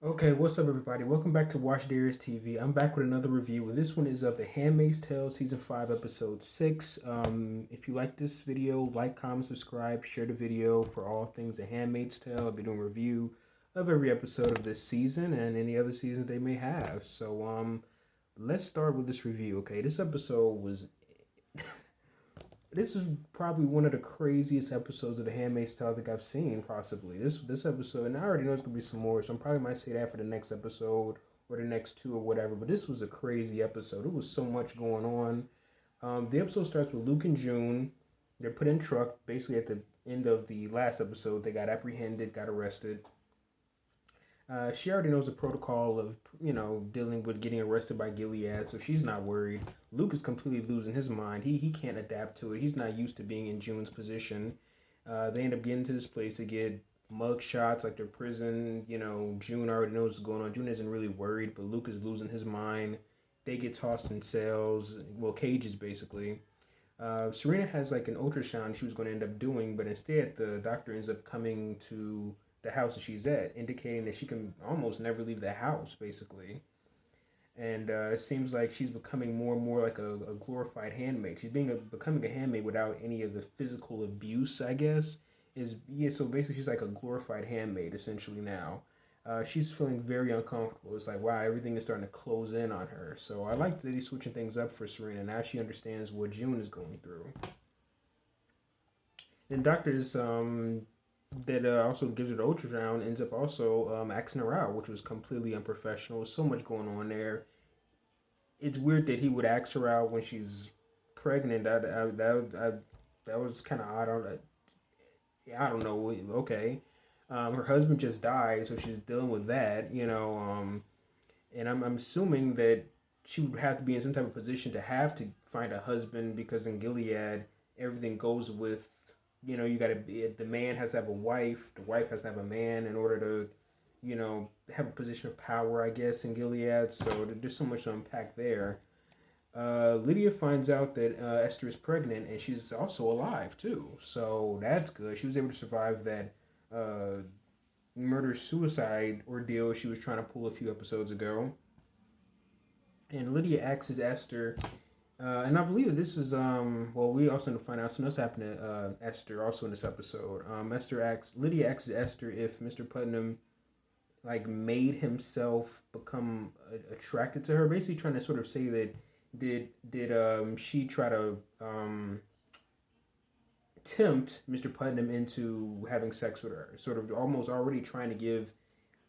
Okay, what's up, everybody? Welcome back to Watch Darius TV. I'm back with another review, and this one is of The Handmaid's Tale, Season 5, Episode 6. If you like this video, like, comment, subscribe, share the video for all things The Handmaid's Tale. I'll be doing a review of every episode of this season and any other seasons they may have. So, let's start with this review, okay? This is probably one of the craziest episodes of The Handmaid's Tale I think I've seen, possibly. This episode, and I already know it's gonna be some more, so I probably might say that for the next episode or the next two or whatever. But this was a crazy episode. It was so much going on. The episode starts with Luke and June. They're put in truck. Basically, at the end of the last episode, they got apprehended, got arrested. She already knows the protocol of, dealing with getting arrested by Gilead, so she's not worried. Luke is completely losing his mind. He can't adapt to it. He's not used to being in June's position. They end up getting to this place to get mug shots, like their prison. June already knows what's going on. June isn't really worried, but Luke is losing his mind. They get tossed in cells, well, cages basically. Serena has like an ultrasound she was going to end up doing, but instead the doctor ends up coming to the house that she's at, indicating that she can almost never leave the house, basically. And it seems like she's becoming more and more like a glorified handmaid. She's becoming a handmaid without any of the physical abuse, I guess. Is yeah. So basically, she's like a glorified handmaid essentially now. She's feeling very uncomfortable. It's like wow, everything is starting to close in on her. So I like that he's switching things up for Serena. Now she understands what June is going through. And doctors that also gives her the ultrasound ends up also asking her out, which was completely unprofessional. So much going on there. It's weird that he would ask her out when she's pregnant. That was kind of odd. I don't know. Okay, her husband just died, so she's dealing with that. And I'm assuming that she would have to be in some type of position to have to find a husband because in Gilead everything goes with you got to be the man has to have a wife, the wife has to have a man in order to have a position of power, I guess, in Gilead. So there's so much to unpack there. Lydia finds out that Esther is pregnant and she's also alive too, so that's good. She was able to survive that uh, murder suicide ordeal she was trying to pull a few episodes ago. And Lydia asks Esther, and I believe that this is well, we also need to find out something else happened to Esther also in this episode. Lydia asks Esther if Mr. Putnam like made himself become attracted to her, basically trying to sort of say that did she try to tempt Mr. Putnam into having sex with her, sort of almost already trying to give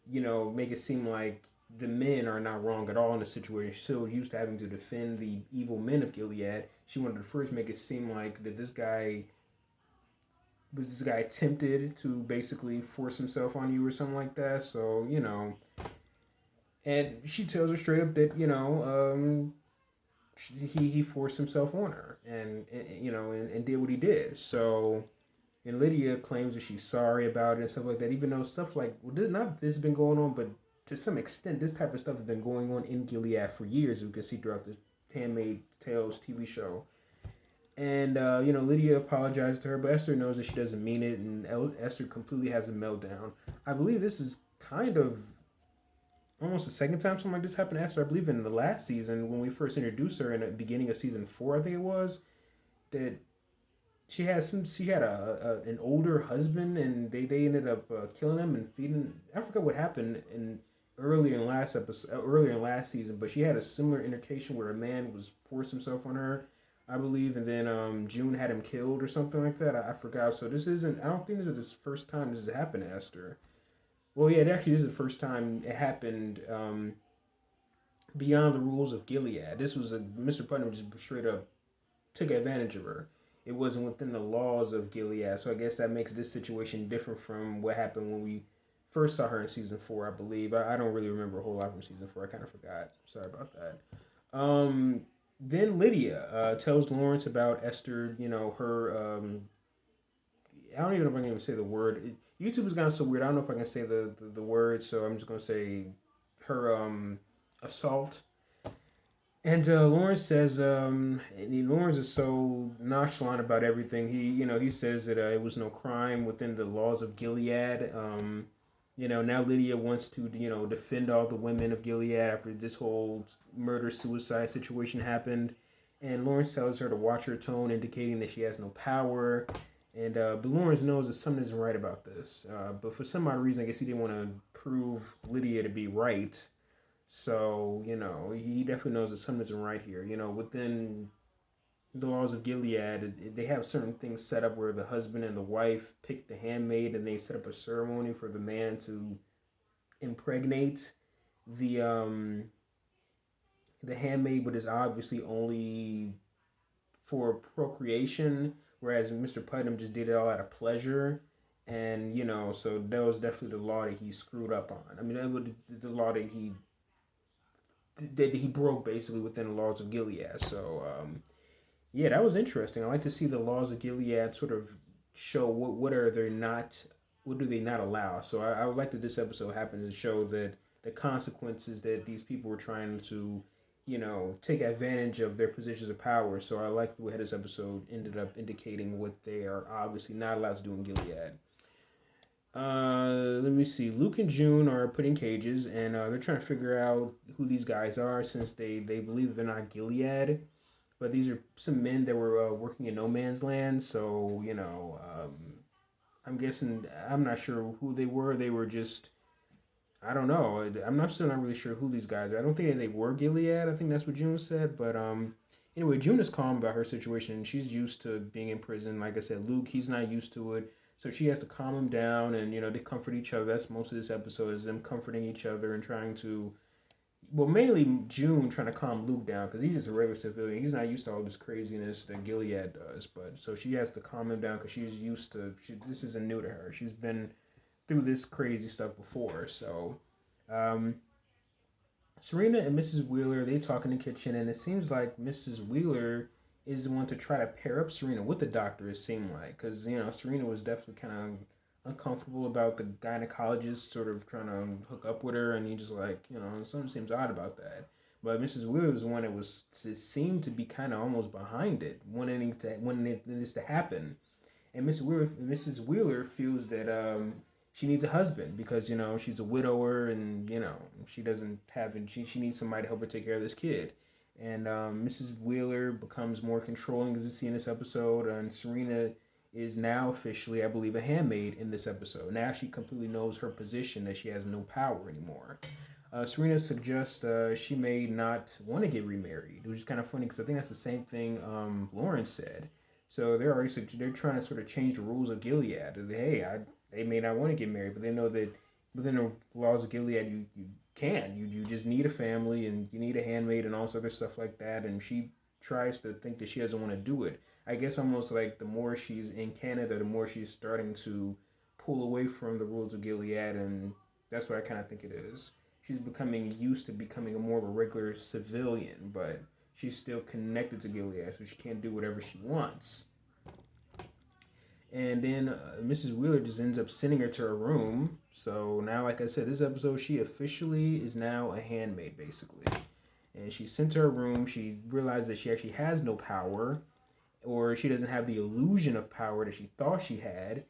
make it seem like the men are not wrong at all in the situation. She's so used to having to defend the evil men of Gilead. She wanted to first make it seem like that this guy attempted to basically force himself on you or something like that. So and she tells her straight up that he forced himself on her and did what he did. So and Lydia claims that she's sorry about it and stuff like that, even though stuff like not this has been going on, but to some extent this type of stuff has been going on in Gilead for years, as we can see throughout the Handmaid Tales TV show. And Lydia apologized to her, but Esther knows that she doesn't mean it, and Esther completely has a meltdown. I believe this is kind of almost the second time something like this happened to Esther. I believe in the last season when we first introduced her in the beginning of season 4, I think it was, that she had an older husband and they ended up killing him and feeding. I forgot what happened in earlier in last season, but she had a similar indication where a man was forced himself on her, I believe, and then June had him killed or something like that. I forgot. So this isn't. I don't think this is the first time this has happened to Esther. Well, yeah, it actually is the first time it happened beyond the rules of Gilead. This was a Mr. Putnam just straight up took advantage of her. It wasn't within the laws of Gilead, so I guess that makes this situation different from what happened when we first saw her in season 4. I believe I don't really remember a whole lot from season 4. I kind of forgot. Sorry about that. Then Lydia tells Lawrence about Esther. Her. I don't even know if I can even say the word. YouTube has gotten so weird. I don't know if I can say the word, so I'm just gonna say her assault. And Lawrence says, Lawrence is so nonchalant about everything. He says that it was no crime within the laws of Gilead. Now Lydia wants to, defend all the women of Gilead after this whole murder suicide situation happened. And Lawrence tells her to watch her tone, indicating that she has no power. And but Lawrence knows that something isn't right about this. But for some odd reason, I guess he didn't want to prove Lydia to be right. So, he definitely knows that something isn't right here. Within the laws of Gilead, they have certain things set up where the husband and the wife pick the handmaid, and they set up a ceremony for the man to impregnate the um the handmaid, but is obviously only for procreation, whereas Mr. Putnam just did it all out of pleasure. And so that was definitely the law that he screwed up on. I mean, that was the law that he broke basically within the laws of Gilead. So yeah, that was interesting. I like to see the laws of Gilead sort of show what are they not, what do they not allow. So I would like that this episode happened to show that the consequences that these people were trying to, take advantage of their positions of power. So I like the way this episode ended up indicating what they are obviously not allowed to do in Gilead. Let me see. Luke and June are put in cages, and they're trying to figure out who these guys are since they believe they're not Gilead, but these are some men that were working in no man's land. So I'm guessing, I'm not sure who they were. They were just, I don't know. I'm not still not really sure who these guys are. I don't think they were Gilead. I think that's what June said. But anyway, June is calm about her situation. She's used to being in prison. Like I said, Luke, he's not used to it. So she has to calm him down, and they comfort each other. That's most of this episode, is them comforting each other and trying to, well, mainly June trying to calm Luke down because he's just a regular civilian. He's not used to all this craziness that Gilead does. But so she has to calm him down because she's used to. This isn't new to her. She's been through this crazy stuff before. So, um, Serena and Mrs. Wheeler, they talk in the kitchen, and it seems like Mrs. Wheeler is the one to try to pair up Serena with the doctor. It seemed like, because Serena was definitely kind of uncomfortable about the gynecologist sort of trying to hook up with her, and he just like, something seems odd about that. But Mrs. Wheeler was the one that was seemed to be kind of almost behind it, wanting this to happen. And Mrs. Wheeler feels that she needs a husband because she's a widower, and she doesn't have, and she needs somebody to help her take care of this kid. And Mrs. Wheeler becomes more controlling, as we see in this episode, and Serena is now officially, I believe, a handmaid in this episode. Now she completely knows her position, that she has no power anymore. Serena suggests she may not want to get remarried, which is kind of funny because I think that's the same thing Lawrence said. So they're trying to sort of change the rules of Gilead. Hey, they may not want to get married, but they know that within the laws of Gilead, you can. You just need a family, and you need a handmaid and all this other stuff like that. And she tries to think that she doesn't want to do it. I guess almost like the more she's in Canada, the more she's starting to pull away from the rules of Gilead, and that's what I kind of think it is. She's becoming used to becoming a more of a regular civilian, but she's still connected to Gilead, so she can't do whatever she wants. And then Mrs. Wheeler just ends up sending her to her room. So now, like I said, this episode, she officially is now a handmaid, basically. And she's sent to her room. She realizes that she actually has no power, or she doesn't have the illusion of power that she thought she had.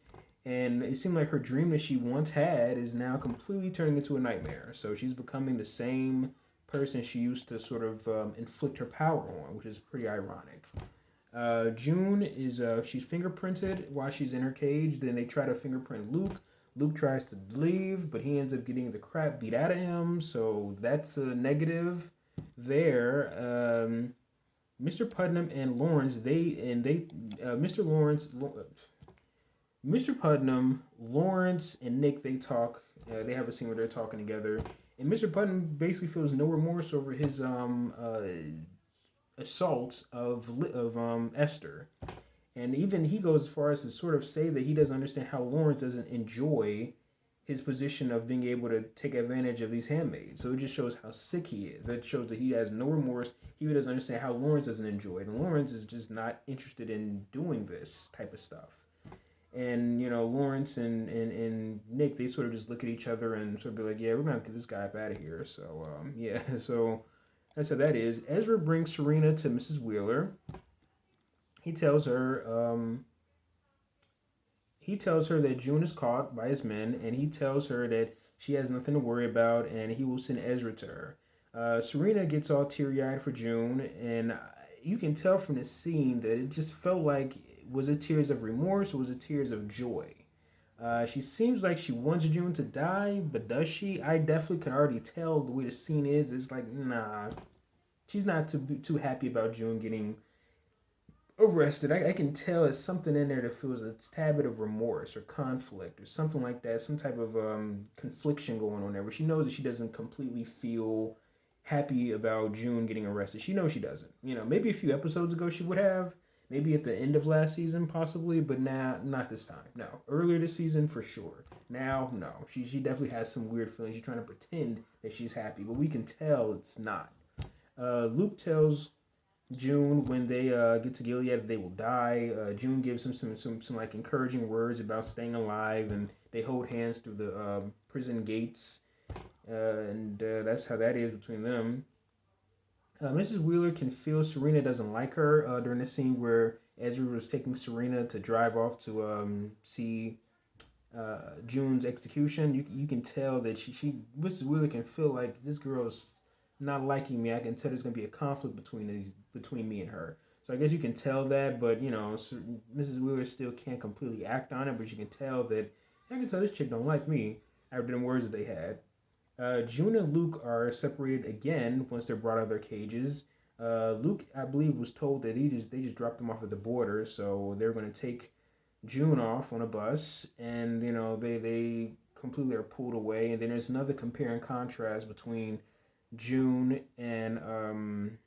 And it seemed like her dream that she once had is now completely turning into a nightmare. So she's becoming the same person she used to sort of inflict her power on, which is pretty ironic. June is she's fingerprinted while she's in her cage. Then they try to fingerprint Luke. Luke tries to leave, but he ends up getting the crap beat out of him. So that's a negative there. Mr. Putnam and Lawrence, Mr. Putnam, Lawrence, and Nick, they talk. They have a scene where they're talking together, and Mr. Putnam basically feels no remorse over his assault of Esther, and even he goes as far as to sort of say that he doesn't understand how Lawrence doesn't enjoy his position of being able to take advantage of these handmaids. So it just shows how sick he is. That shows that he has no remorse. He doesn't understand how Lawrence doesn't enjoy it, and Lawrence is just not interested in doing this type of stuff. And Lawrence and Nick, they sort of just look at each other and sort of be like, yeah, we're gonna get this guy up out of here. So yeah, so that's how that is. Ezra brings Serena to Mrs. Wheeler. He tells her he tells her that June is caught by his men, and he tells her that she has nothing to worry about, and he will send Ezra to her. Serena gets all teary eyed for June, and you can tell from the scene that it just felt like, was it tears of remorse or was it tears of joy? She seems like she wants June to die, but does she? I definitely can already tell the way the scene is. It's like, nah, she's not too happy about June getting arrested. I can tell it's something in there that feels a tad bit of remorse or conflict or something like that, some type of confliction going on there where she knows that she doesn't completely feel happy about June getting arrested. She knows she doesn't. You know, maybe a few episodes ago she would have, maybe at the end of last season possibly, but now not this time. No, earlier this season for sure. Now, no, she definitely has some weird feelings. She's trying to pretend that she's happy, but we can tell it's not. Luke tells June, when they get to Gilead, they will die. June gives him some like encouraging words about staying alive, and they hold hands through the prison gates, and that's how that is between them. Mrs. Wheeler can feel Serena doesn't like her during the scene where Ezra was taking Serena to drive off to see June's execution. You can tell that she Mrs. Wheeler can feel like this girl's not liking me. I can tell there's gonna be a conflict between me and her. So I guess you can tell that, but you know, Mrs. Wheeler still can't completely act on it, but you can tell that I can tell this chick don't like me after the words that they had. June and Luke are separated again once they're brought out of their cages. Luke, I believe, was told that they just dropped him off at the border, so they're going to take June off on a bus, and you know they completely are pulled away. And then there's another compare and contrast between June and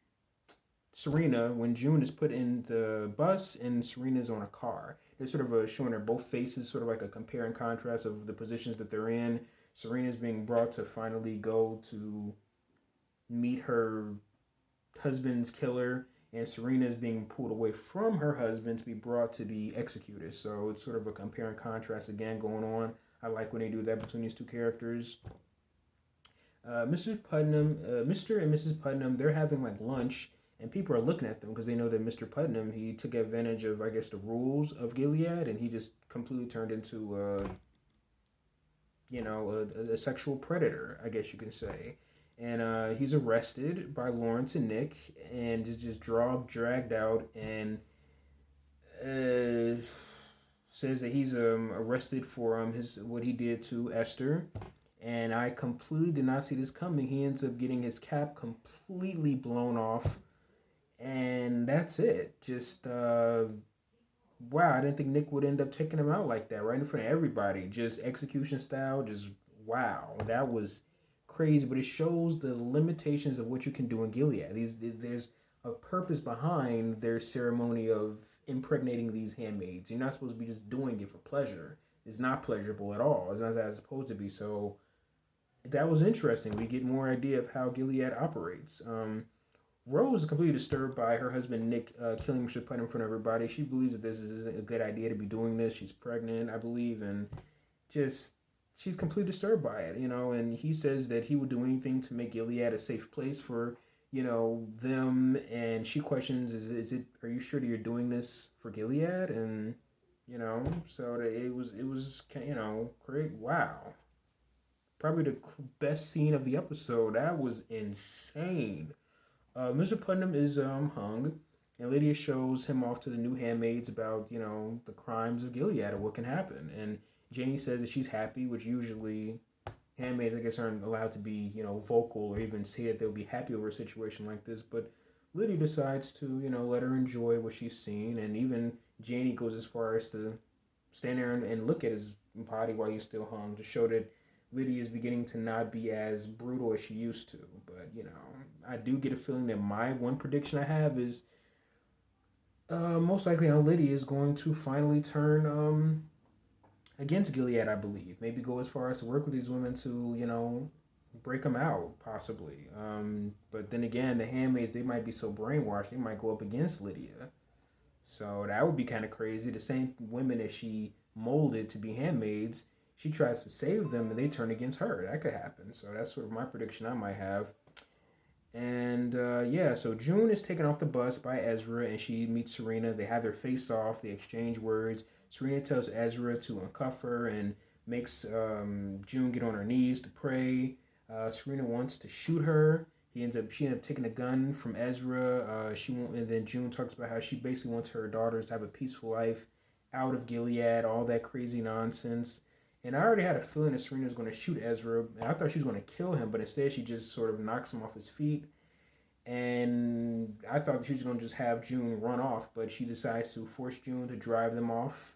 Serena when June is put in the bus and Serena's on a car. They're sort of showing their both faces, sort of like a compare and contrast of the positions that they're in. Serena's being brought to finally go to meet her husband's killer, and Serena is being pulled away from her husband to be brought to be executed. So it's sort of a compare and contrast again going on. I like when they do that between these two characters. Mr. and Mrs. Putnam, they're having like lunch, and people are looking at them because they know that Mr. Putnam, he took advantage of, I guess, the rules of Gilead, and he just completely turned into, a sexual predator, I guess you can say. And he's arrested by Lawrence and Nick, and is just dragged out, and uh, says that he's arrested for his what he did to Esther, and I completely did not see this coming. He ends up getting his cap completely blown off, and that's it. Just wow, I didn't think Nick would end up taking him out like that, right in front of everybody. Just execution style, just wow, that was crazy. But it shows the limitations of what you can do in Gilead. There's a purpose behind their ceremony of impregnating these handmaids. You're not supposed to be just doing it for pleasure. It's not pleasurable at all. It's not as supposed to be. So that was interesting. We get more idea of how Gilead operates. Rose is completely disturbed by her husband Nick killing Mr. Putnam in front of everybody. She believes that this is a good idea to be doing this. She's pregnant, I believe, and just she's completely disturbed by it, you know. And he says that he would do anything to make Gilead a safe place for, you know, them. And she questions, is it? Are you sure that you're doing this for Gilead? And you know, so it was you know great. Wow, probably the best scene of the episode. That was insane. Mr. Putnam is hung, and Lydia shows him off to the new handmaids about, you know, the crimes of Gilead or what can happen. And Janie says that she's happy, which usually handmaids, I guess, aren't allowed to be, you know, vocal or even say that they'll be happy over a situation like this. But Lydia decides to, you know, let her enjoy what she's seen, and even Janie goes as far as to stand there and look at his body while he's still hung to show that Lydia is beginning to not be as brutal as she used to. But, you know, I do get a feeling that my one prediction I have is most likely how Lydia is going to finally turn against Gilead, I believe. Maybe go as far as to work with these women to, you know, break them out, possibly. But then again, the handmaids, they might be so brainwashed, they might go up against Lydia. So that would be kind of crazy. The same women that she molded to be handmaids, she tries to save them and they turn against her. That could happen. So that's sort of my prediction I might have. And yeah, so June is taken off the bus by Ezra and she meets Serena. They have their face off, they exchange words. Serena tells Ezra to uncuff her and makes June get on her knees to pray. Serena wants to shoot her. She ends up taking a gun from Ezra. She won't, and then June talks about how she basically wants her daughters to have a peaceful life out of Gilead, all that crazy nonsense. And I already had a feeling that Serena was going to shoot Ezra, and I thought she was going to kill him, but instead she just sort of knocks him off his feet. And I thought she was going to just have June run off, but she decides to force June to drive them off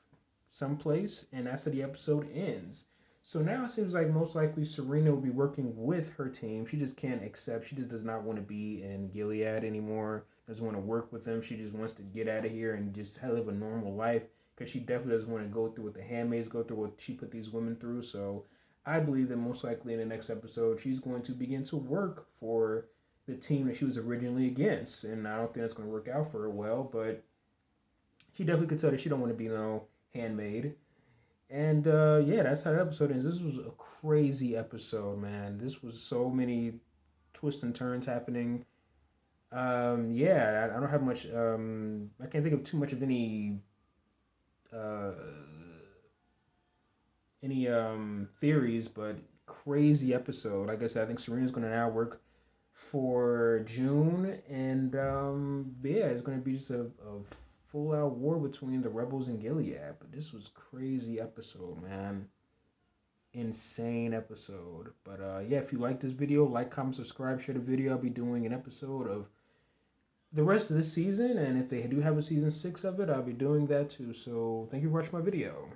someplace, and that's how the episode ends. So now it seems like most likely Serena will be working with her team. She just can't accept. She just does not want to be in Gilead anymore. Doesn't want to work with them. She just wants to get out of here and just live a normal life because she definitely doesn't want to go through what the handmaids go through, what she put these women through. So I believe that most likely in the next episode, she's going to begin to work for the team that she was originally against. And I don't think that's going to work out for her well, but she definitely could tell that she don't want to be no handmaid. And yeah, that's how the episode ends. This was a crazy episode, man. This was so many twists and turns happening. Yeah, I don't have much. I can't think of too much of uh, any theories, but crazy episode. Like I said, I think Serena's gonna now work for June, and yeah, it's gonna be just a full out war between the rebels and Gilead. But this was crazy episode, man. Insane episode. But yeah, if you like this video, like, comment, subscribe, share the video. I'll be doing an episode of the rest of this season, and if they do have a season 6 of it, I'll be doing that too. So thank you for watching my video.